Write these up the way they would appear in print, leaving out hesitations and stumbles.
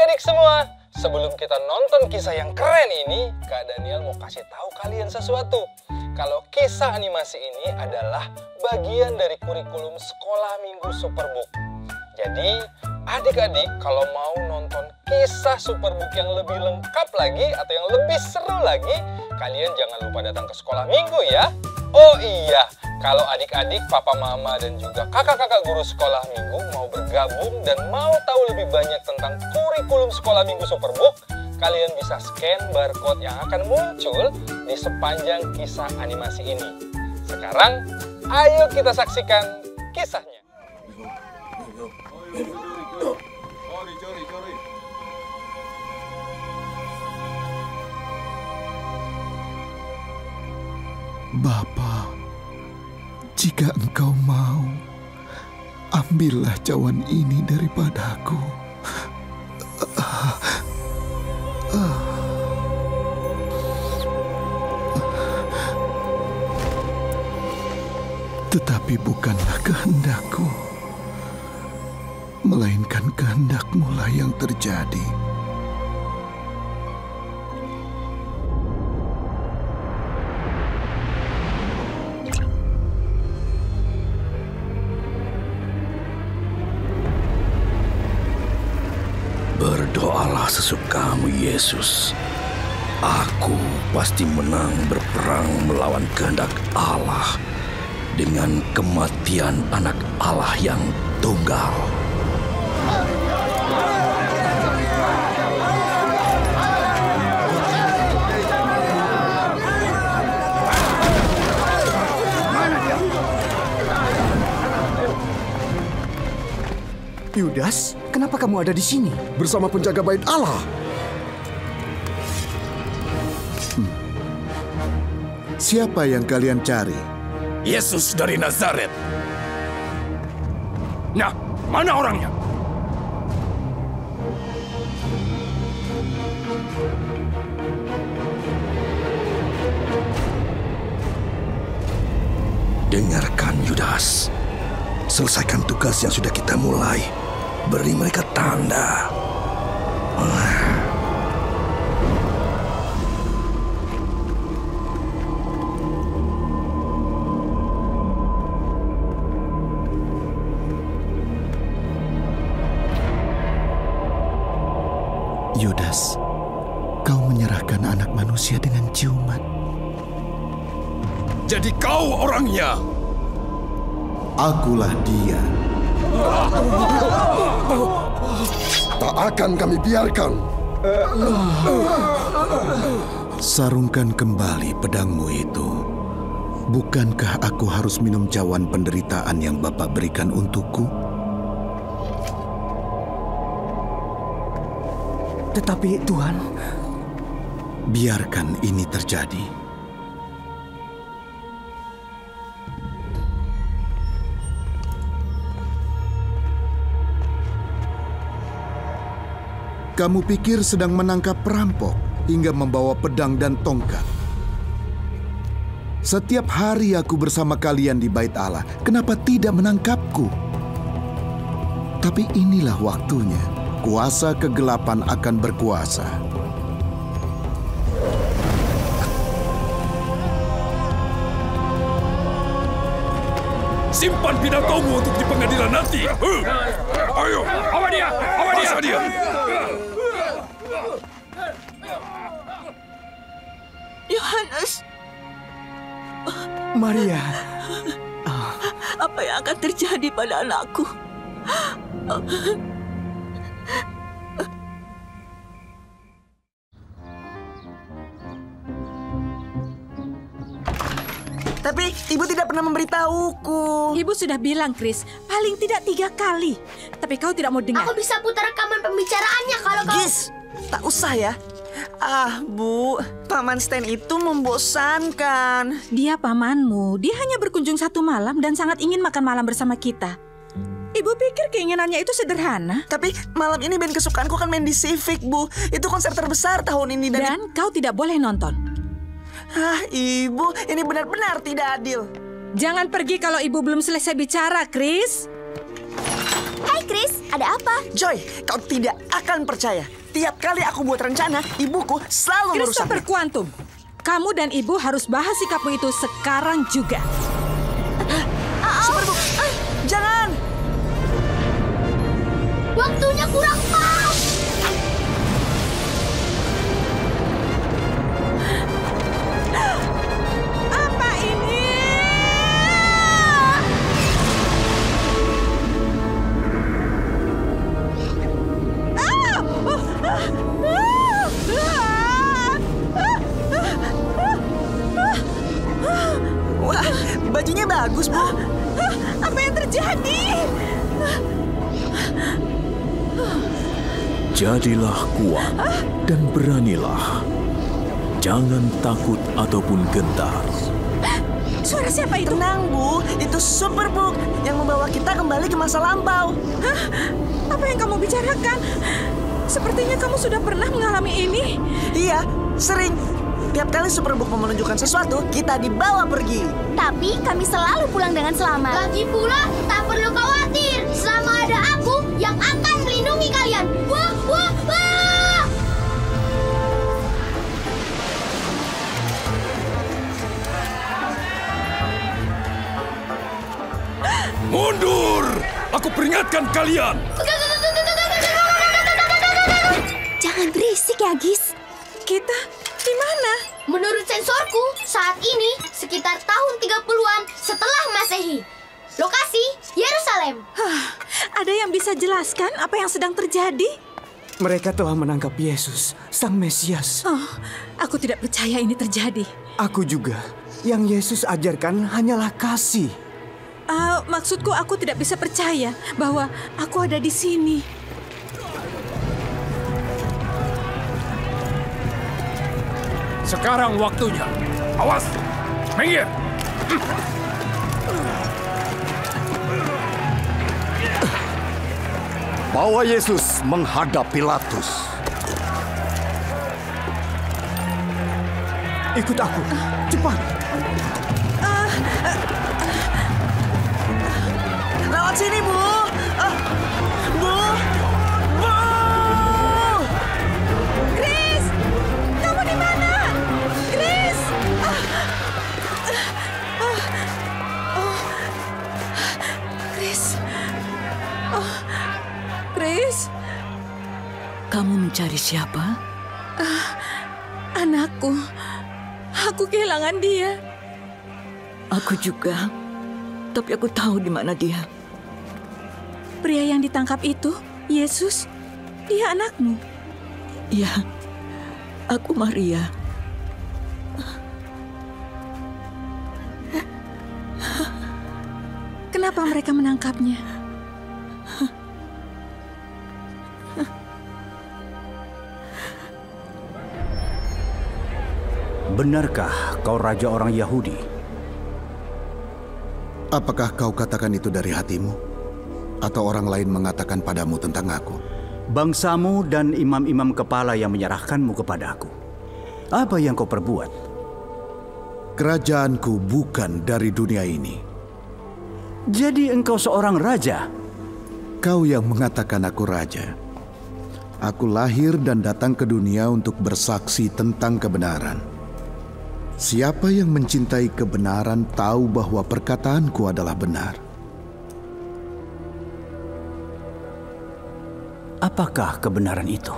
Adik-adik semua, sebelum kita nonton kisah yang keren ini, Kak Daniel mau kasih tahu kalian sesuatu. Kalau kisah animasi ini adalah bagian dari kurikulum Sekolah Minggu Superbook. Jadi, adik-adik kalau mau nonton kisah Superbook yang lebih lengkap lagi atau yang lebih seru lagi, kalian jangan lupa datang ke Sekolah Minggu ya. Oh iya, kalau adik-adik, papa mama dan juga kakak-kakak guru Sekolah Minggu mau bergabung dan mau tahu lebih banyak tentang kurikulum Sekolah Minggu Superbook, kalian bisa scan barcode yang akan muncul di sepanjang kisah animasi ini. Sekarang, ayo kita saksikan kisahnya. Bapa, jika engkau mau, ambillah cawan ini daripadaku. Tetapi bukanlah kehendakku, melainkan kehendak-Mu lah yang terjadi. Berdoalah sesukamu, Yesus. Aku pasti menang berperang melawan kehendak Allah dengan kematian anak Allah yang tunggal. Yudas, kenapa kamu ada di sini? Bersama penjaga bait Allah. Siapa yang kalian cari? Yesus dari Nazaret. Nah, mana orangnya? Dengarkan, Yudas. Selesaikan tugas yang sudah kita mulai. Beri mereka tanda. Yudas, kau menyerahkan anak manusia dengan ciuman. Jadi kau orangnya. Akulah dia. Tak akan kami biarkan. Sarungkan kembali pedangmu itu. Bukankah aku harus minum cawan penderitaan yang Bapa berikan untukku? Tetapi Tuhan, biarkan ini terjadi. Kamu pikir sedang menangkap perampok hingga membawa pedang dan tongkat. Setiap hari aku bersama kalian di bait Allah, kenapa tidak menangkapku? Tapi inilah waktunya, kuasa kegelapan akan berkuasa. Simpan pidatomu untuk di pengadilan nanti. Ayo, awas dia, awas dia. Yohanes, Maria, apa yang akan terjadi pada anakku? tapi ibu tidak pernah memberitahuku. Ibu sudah bilang, Chris, paling tidak 3 kali. Tapi kau tidak mau dengar. Aku bisa putar rekaman pembicaraannya kalau kau... Gis, tak usah ya. Bu, Paman Stan itu membosankan. Dia pamanmu. Dia hanya berkunjung 1 malam dan sangat ingin makan malam bersama kita. Ibu pikir keinginannya itu sederhana. Tapi malam ini band kesukaanku kan main di Civic, Bu. Itu konser terbesar tahun ini. Dan kau tidak boleh nonton. Ibu, ini benar-benar tidak adil. Jangan pergi kalau ibu belum selesai bicara, Chris. Hai Chris, ada apa? Joy, kau tidak akan percaya. Tiap kali aku buat rencana, ibuku selalu merusaknya. Christopher Quantum, kamu dan ibu harus bahas sikapmu itu sekarang juga. Superbook, jangan! Waktunya kurang pas. Apa ini? Wah, bajunya bagus, Bu. Apa yang terjadi? Jadilah kuat dan beranilah. Jangan takut ataupun gentar. Suara siapa itu? Tenang, Bu. Itu Superbook yang membawa kita kembali ke masa lampau. Hah? Apa yang kamu bicarakan? Sepertinya kamu sudah pernah mengalami ini. Iya, sering. Tiap kali Superbook mau menunjukkan sesuatu, kita dibawa pergi. Tapi kami selalu pulang dengan selamat. Lagi pula, tak perlu khawatir. Selama ada aku yang akan melindungi kalian. Wah, wah, wah! Mundur! Aku peringatkan kalian! Jangan berisik ya, Gis. Kita di mana? Menurut sensorku, saat ini sekitar tahun 30-an setelah Masehi. Lokasi, Yerusalem. Ada yang bisa jelaskan apa yang sedang terjadi? Mereka telah menangkap Yesus, Sang Mesias. Oh, aku tidak percaya ini terjadi. Aku juga. Yang Yesus ajarkan hanyalah kasih. Maksudku aku tidak bisa percaya bahwa aku ada di sini. Sekarang waktunya. Awas! Minggir! Bawa Yesus menghadap Pilatus. Ikut aku, cepat. Lewat sini, Bu. Bu. Bu. Chris, kamu di mana? Chris. Chris. Chris. Kamu mencari siapa? Anakku. Aku kehilangan dia. Aku juga. Tapi aku tahu di mana dia. Pria yang ditangkap itu, Yesus, dia anakmu. Ya, aku Maria. Kenapa mereka menangkapnya? Benarkah kau raja orang Yahudi? Apakah kau katakan itu dari hatimu? Atau orang lain mengatakan padamu tentang aku? Bangsamu dan imam-imam kepala yang menyerahkanmu kepadaku. Apa yang kau perbuat? Kerajaanku bukan dari dunia ini. Jadi engkau seorang raja? Kau yang mengatakan aku raja. Aku lahir dan datang ke dunia untuk bersaksi tentang kebenaran. Siapa yang mencintai kebenaran tahu bahwa perkataanku adalah benar. Apakah kebenaran itu?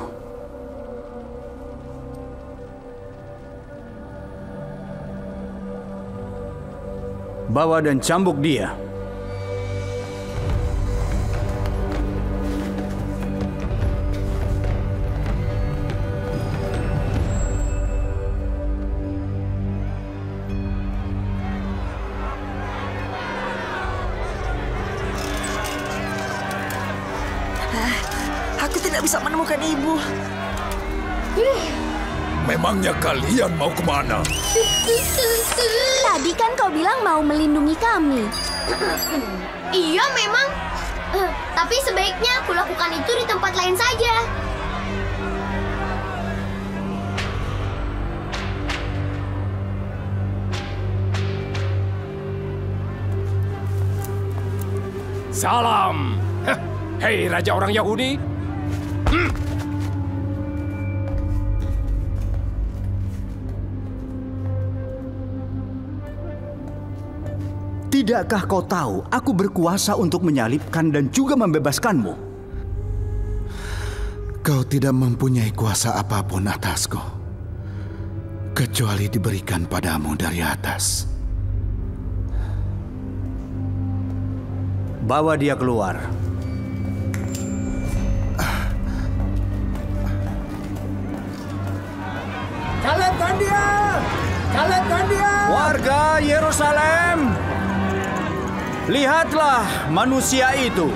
Bawa dan cambuk dia. Aku tidak bisa menemukan ibu. Memangnya kalian mau kemana? Tadi kan kau bilang mau melindungi kami. Iya memang. Tapi sebaiknya aku lakukan itu di tempat lain saja. Salam. Hei Raja orang Yahudi. Tidakkah kau tahu aku berkuasa untuk menyalibkan dan juga membebaskanmu? Kau tidak mempunyai kuasa apapun atasku, kecuali diberikan padamu dari atas. Bawa dia keluar. Salibkan dia! Salibkan dia! Warga Yerusalem, lihatlah manusia itu.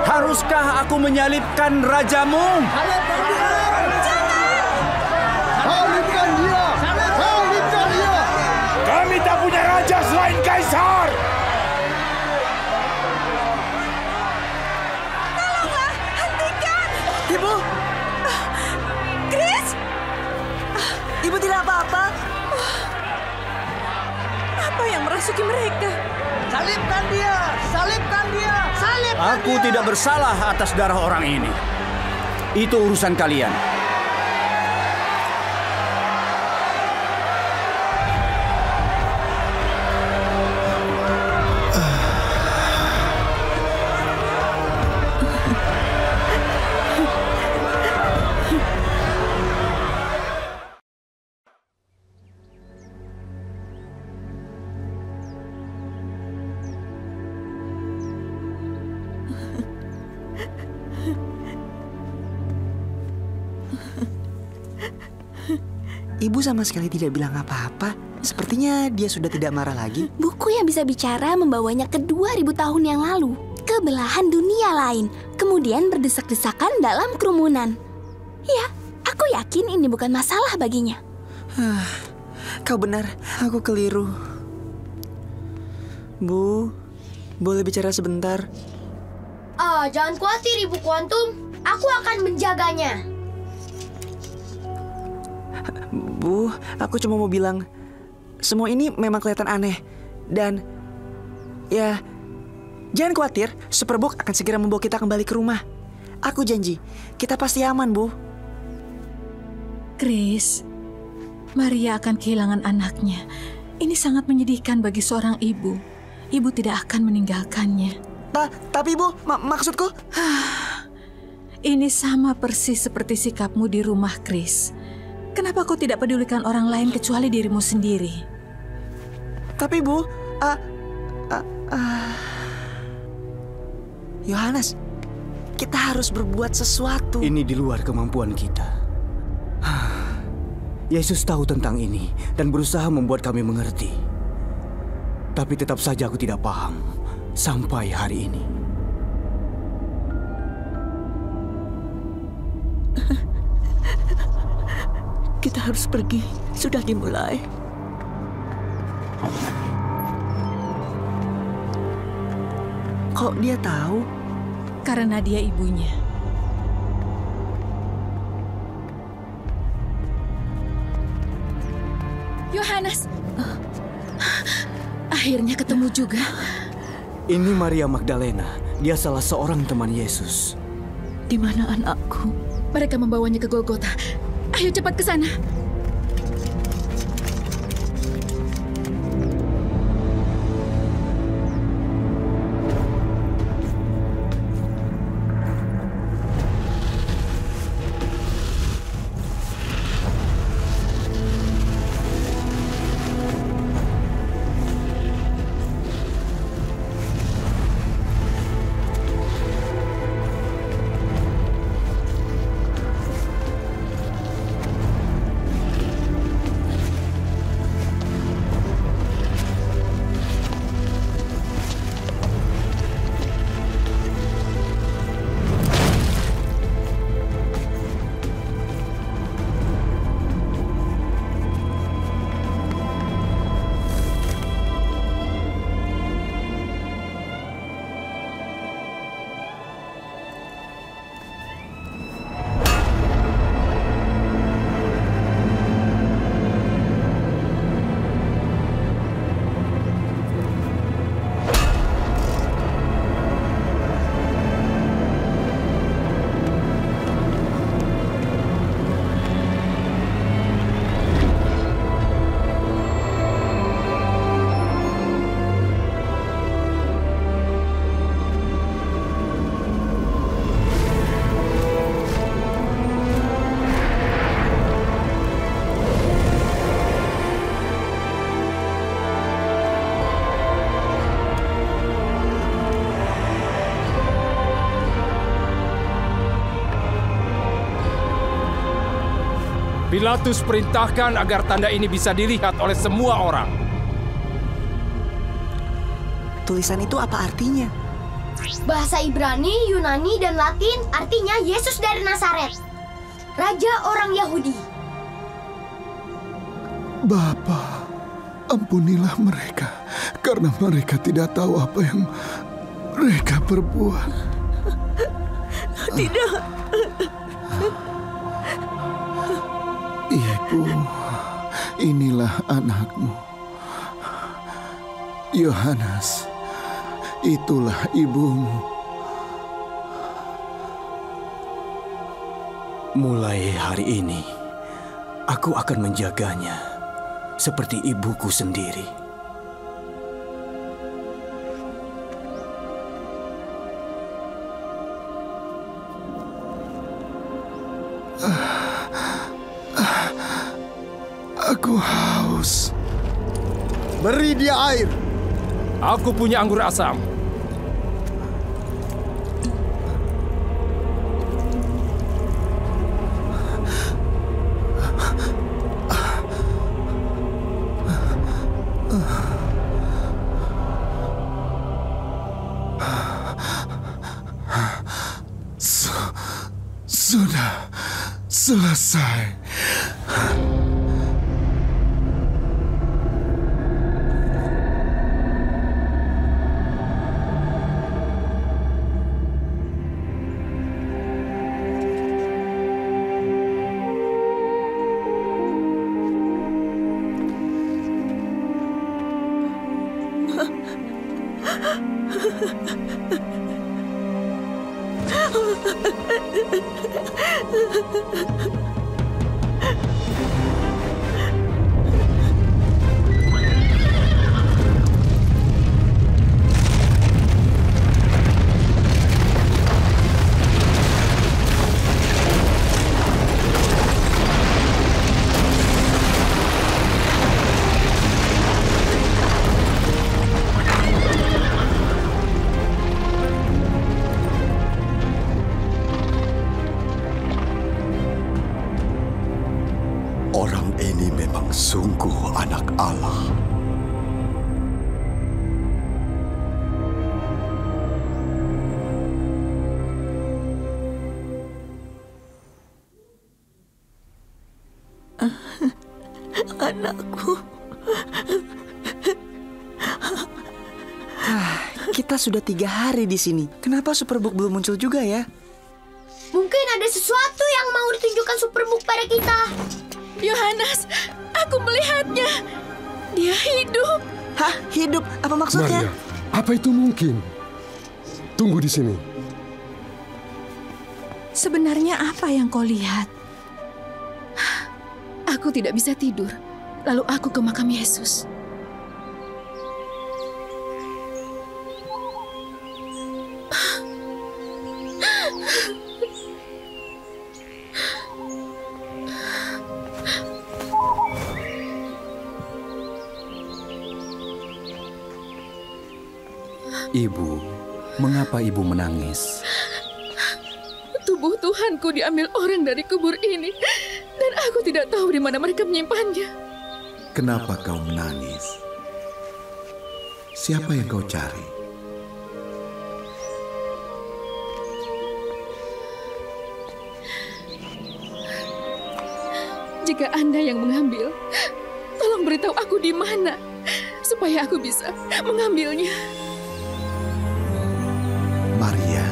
Haruskah aku menyalibkan rajamu? Salibkan dia! Salibkan dia! Salibkan dia! Kami tak punya raja selain Kaisar. Tolonglah, hentikan! Ibu! Chris! Ibu tidak apa-apa? Apa yang merasuki mereka? Salibkan dia! Salibkan dia! Salibkan Aku tidak bersalah atas darah orang ini. Itu urusan kalian. Ibu sama sekali tidak bilang apa-apa. Sepertinya dia sudah tidak marah lagi. Buku yang bisa bicara membawanya ke 2000 tahun yang lalu, ke belahan dunia lain, kemudian berdesak-desakan dalam kerumunan. Ya, aku yakin ini bukan masalah baginya. Kau benar, aku keliru. Bu, boleh bicara sebentar? Jangan khawatir Ibu Kuantum, aku akan menjaganya. Bu, aku cuma mau bilang, semua ini memang kelihatan aneh. Dan, ya, jangan khawatir, Superbook akan segera membawa kita kembali ke rumah. Aku janji, kita pasti aman, Bu. Chris, Maria akan kehilangan anaknya. Ini sangat menyedihkan bagi seorang ibu. Ibu tidak akan meninggalkannya. Tapi Bu, maksudku... Ini sama persis seperti sikapmu di rumah, Chris. Kenapa kau tidak pedulikan orang lain kecuali dirimu sendiri? Tapi Bu, Yohanes, kita harus berbuat sesuatu. Ini di luar kemampuan kita. Yesus tahu tentang ini dan berusaha membuat kami mengerti. Tapi tetap saja aku tidak paham sampai hari ini. Kita harus pergi. Sudah dimulai. Kok dia tahu? Karena dia ibunya. Yohanes, akhirnya ketemu juga. Ini Maria Magdalena. Dia salah seorang teman Yesus. Di mana anakku? Mereka membawanya ke Golgota. Ayo cepat ke sana. Pilatus perintahkan agar tanda ini bisa dilihat oleh semua orang. Tulisan itu apa artinya? Bahasa Ibrani, Yunani, dan Latin artinya Yesus dari Nazaret, Raja orang Yahudi. Bapa, ampunilah mereka, karena mereka tidak tahu apa yang mereka perbuat. Tidak. Ibu, inilah anakmu. Yohanes, itulah ibumu. Mulai hari ini, aku akan menjaganya seperti ibuku sendiri. Aku haus. Beri dia air. Aku punya anggur asam. Sudah selesai. Orang ini memang sungguh anak Allah. Anakku. Kita sudah 3 hari di sini. Kenapa Superbook belum muncul juga ya? Mungkin ada sesuatu yang mau ditunjukkan Superbook pada kita. Yohanes, aku melihatnya. Dia hidup. Hah? Hidup? Apa maksudnya? Maria, apa itu mungkin? Tunggu di sini. Sebenarnya apa yang kau lihat? Aku tidak bisa tidur. Lalu aku ke makam Yesus. Ibu, mengapa ibu menangis? Tubuh Tuhanku diambil orang dari kubur ini, dan aku tidak tahu di mana mereka menyimpannya. Kenapa kau menangis? Siapa yang kau cari? Jika Anda yang mengambil, tolong beritahu aku di mana, supaya aku bisa mengambilnya. Maria.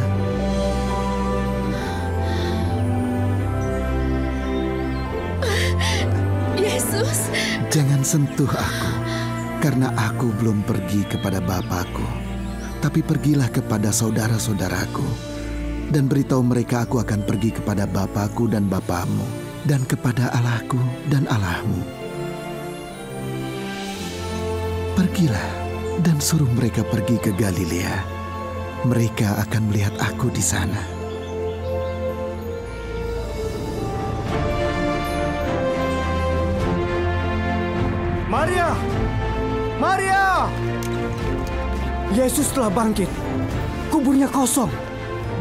Yesus. Jangan sentuh aku, karena aku belum pergi kepada Bapakku. Tapi pergilah kepada saudara-saudaraku, dan beritahu mereka aku akan pergi kepada Bapakku dan Bapakmu, dan kepada Allahku dan Allahmu. Pergilah dan suruh mereka pergi ke Galilea. Mereka akan melihat aku di sana. Maria! Maria! Yesus telah bangkit. Kuburnya kosong.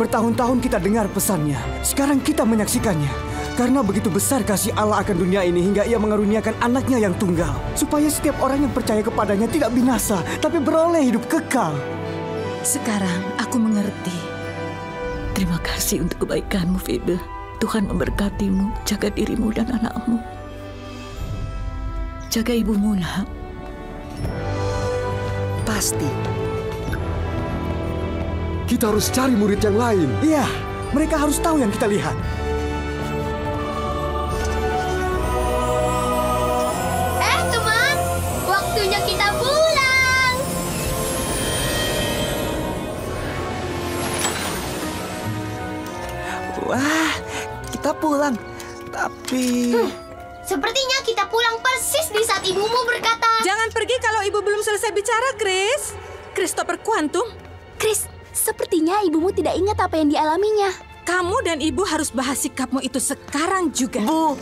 Bertahun-tahun kita dengar pesannya. Sekarang kita menyaksikannya. Karena begitu besar kasih Allah akan dunia ini hingga Ia mengaruniakan anaknya yang tunggal, supaya setiap orang yang percaya kepadanya tidak binasa, tapi beroleh hidup kekal. Sekarang aku mengerti. Terima kasih untuk kebaikanmu, Phoebe. Tuhan memberkatimu, jaga dirimu dan anakmu. Jaga ibumu, nak. Pasti. Kita harus cari murid yang lain. Iya, mereka harus tahu yang kita lihat. Teman, waktunya kita pulang. Wah, kita pulang. Tapi... Sepertinya kita pulang persis di saat ibumu berkata... Jangan pergi kalau ibu belum selesai bicara, Chris. Christopher Quantum. Chris, sepertinya ibumu tidak ingat apa yang dialaminya. Kamu dan ibu harus bahas sikapmu itu sekarang juga. Bu,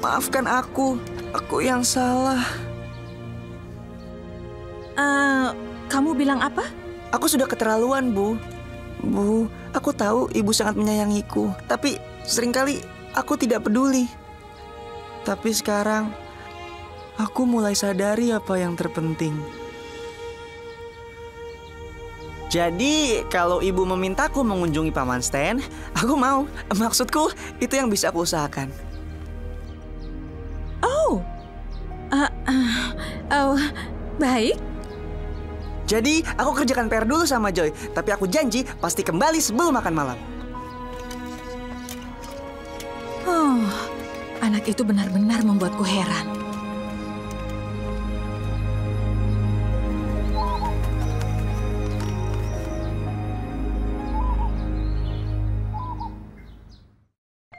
maafkan aku. Aku yang salah. Kamu bilang apa? Aku sudah keterlaluan, Bu. Bu, aku tahu ibu sangat menyayangiku. Tapi seringkali aku tidak peduli. Tapi sekarang, aku mulai sadari apa yang terpenting. Jadi, kalau ibu memintaku mengunjungi Paman Stan, aku mau. Maksudku, itu yang bisa aku usahakan. Baik. Jadi, aku kerjakan PR dulu sama Joy. Tapi aku janji pasti kembali sebelum makan malam. Anak itu benar-benar membuatku heran.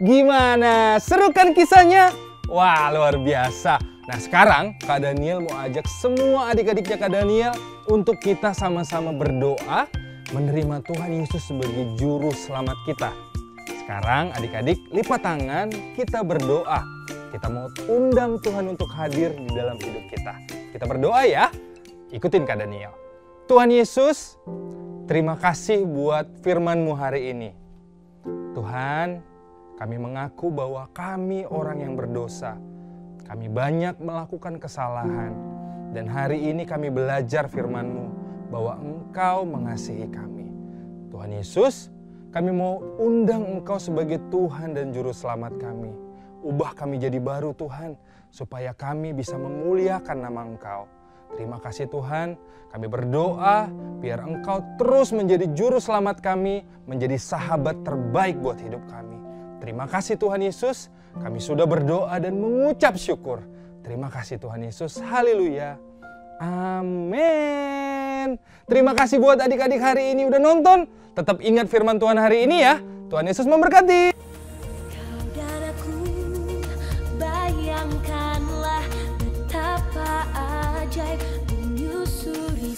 Gimana? Seru kan kisahnya? Wah, luar biasa. Nah, sekarang Kak Daniel mau ajak semua adik-adiknya Kak Daniel untuk kita sama-sama berdoa menerima Tuhan Yesus sebagai juru selamat kita. Sekarang adik-adik lipat tangan, kita berdoa. Kita mau undang Tuhan untuk hadir di dalam hidup kita. Kita berdoa ya. Ikutin Kak Daniel. Tuhan Yesus, terima kasih buat firman-Mu hari ini. Tuhan, kami mengaku bahwa kami orang yang berdosa. Kami banyak melakukan kesalahan. Dan hari ini kami belajar firman-Mu bahwa Engkau mengasihi kami. Tuhan Yesus, kami mau undang Engkau sebagai Tuhan dan Juru Selamat kami. Ubah kami jadi baru Tuhan, supaya kami bisa memuliakan nama Engkau. Terima kasih Tuhan, kami berdoa biar Engkau terus menjadi Juru Selamat kami, menjadi sahabat terbaik buat hidup kami. Terima kasih Tuhan Yesus, kami sudah berdoa dan mengucap syukur. Terima kasih Tuhan Yesus, haleluya. Amin. Terima kasih buat adik-adik hari ini udah nonton. Tetap ingat firman Tuhan hari ini ya. Tuhan Yesus memberkati. Kau dan aku, bayangkanlah betapa ajaib menyusuri